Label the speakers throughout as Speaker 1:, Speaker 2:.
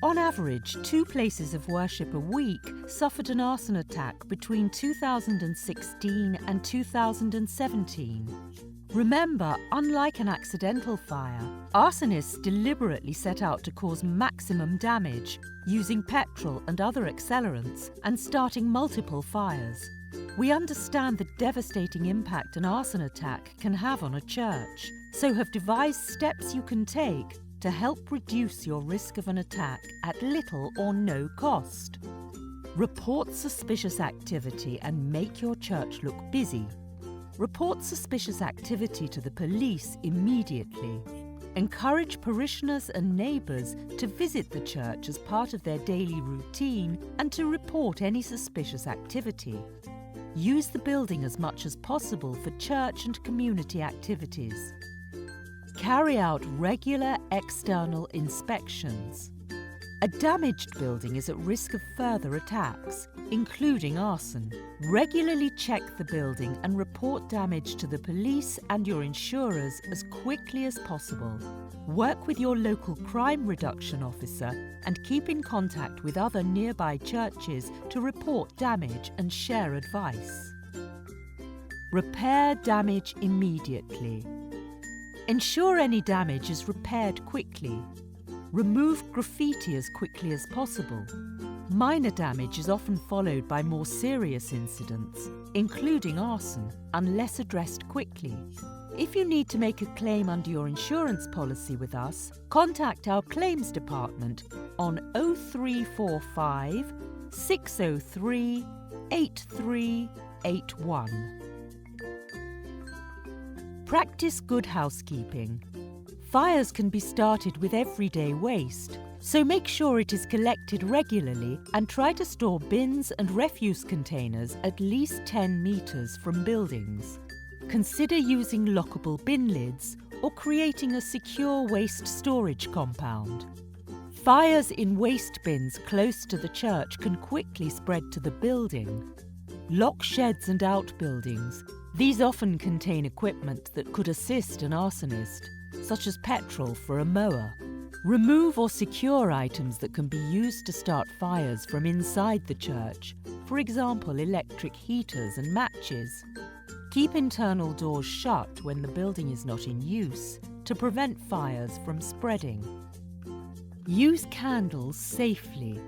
Speaker 1: On average, 2 places of worship a week suffered an arson attack between 2016 and 2017. Remember, unlike an accidental fire, arsonists deliberately set out to cause maximum damage, using petrol and other accelerants and starting multiple fires. We understand the devastating impact an arson attack can have on a church, so have devised steps you can take to help reduce your risk of an attack at little or no cost. Report suspicious activity and make your church look busy. Report suspicious activity to the police immediately. Encourage parishioners and neighbours to visit the church as part of their daily routine and to report any suspicious activity. Use the building as much as possible for church and community activities. Carry out regular external inspections. A damaged building is at risk of further attacks, including arson. Regularly check the building and report damage to the police and your insurers as quickly as possible. Work with your local crime reduction officer and keep in contact with other nearby churches to report damage and share advice. Repair damage immediately. Ensure any damage is repaired quickly. Remove graffiti as quickly as possible. Minor damage is often followed by more serious incidents, including arson, unless addressed quickly. If you need to make a claim under your insurance policy with us, contact our claims department on 0345 603 8381. Practice good housekeeping. Fires can be started with everyday waste, so make sure it is collected regularly and try to store bins and refuse containers at least 10 metres from buildings. Consider using lockable bin lids or creating a secure waste storage compound. Fires in waste bins close to the church can quickly spread to the building. Lock sheds and outbuildings. These often contain equipment that could assist an arsonist, such as petrol for a mower. Remove or secure items that can be used to start fires from inside the church, for example, electric heaters and matches. Keep internal doors shut when the building is not in use to prevent fires from spreading. Use candles safely.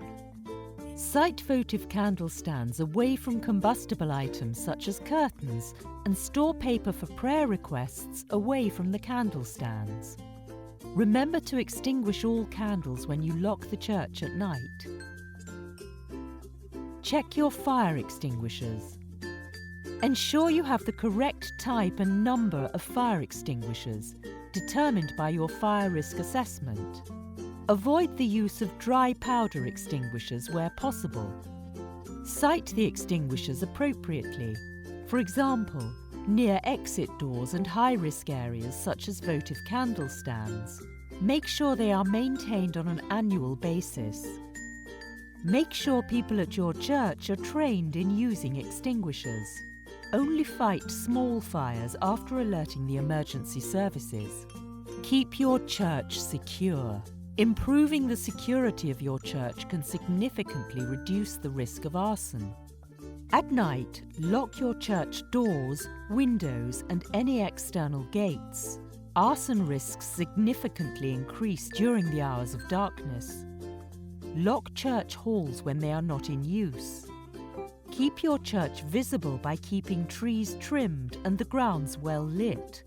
Speaker 1: Site votive candle stands away from combustible items such as curtains and store paper for prayer requests away from the candle stands. Remember to extinguish all candles when you lock the church at night. Check your fire extinguishers. Ensure you have the correct type and number of fire extinguishers, determined by your fire risk assessment. Avoid the use of dry powder extinguishers where possible. Site the extinguishers appropriately, for example, near exit doors and high-risk areas such as votive candle stands. Make sure they are maintained on an annual basis. Make sure people at your church are trained in using extinguishers. Only fight small fires after alerting the emergency services. Keep your church secure. Improving the security of your church can significantly reduce the risk of arson. At night, lock your church doors, windows, and any external gates. Arson risks significantly increase during the hours of darkness. Lock church halls when they are not in use. Keep your church visible by keeping trees trimmed and the grounds well lit.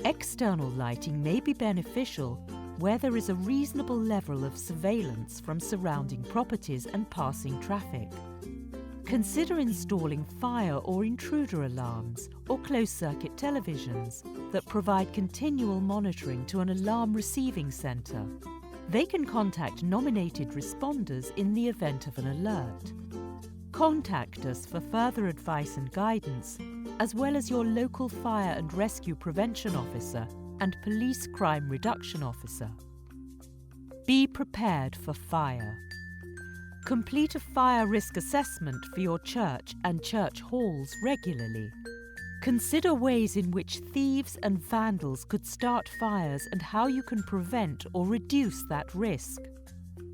Speaker 1: External lighting may be beneficial where there is a reasonable level of surveillance from surrounding properties and passing traffic. Consider installing fire or intruder alarms or closed-circuit televisions that provide continual monitoring to an alarm receiving centre. They can contact nominated responders in the event of an alert. Contact us for further advice and guidance, as well as your local fire and rescue prevention officer and police crime reduction officer. Be prepared for fire. Complete a fire risk assessment for your church and church halls regularly. Consider ways in which thieves and vandals could start fires and how you can prevent or reduce that risk.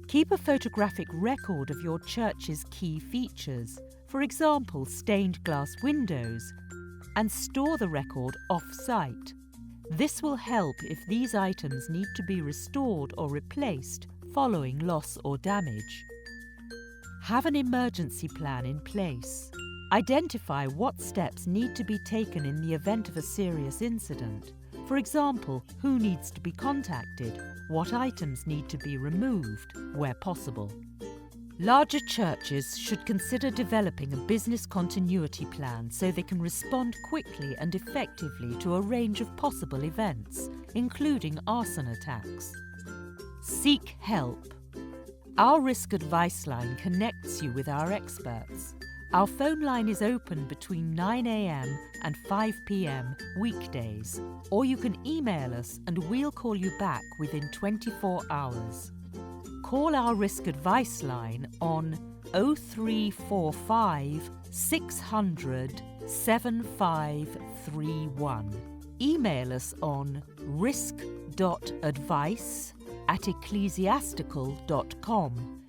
Speaker 1: Keep a photographic record of your church's key features, for example, stained glass windows, and store the record off-site. This will help if these items need to be restored or replaced following loss or damage. Have an emergency plan in place. Identify what steps need to be taken in the event of a serious incident. For example, who needs to be contacted, what items need to be removed, where possible. Larger churches should consider developing a business continuity plan so they can respond quickly and effectively to a range of possible events, including arson attacks. Seek help. Our risk advice line connects you with our experts. Our phone line is open between 9 a.m. and 5 p.m. weekdays, or you can email us and we'll call you back within 24 hours. Call our risk advice line on 0345 600 7531. Email us on risk.advice@ecclesiastical.com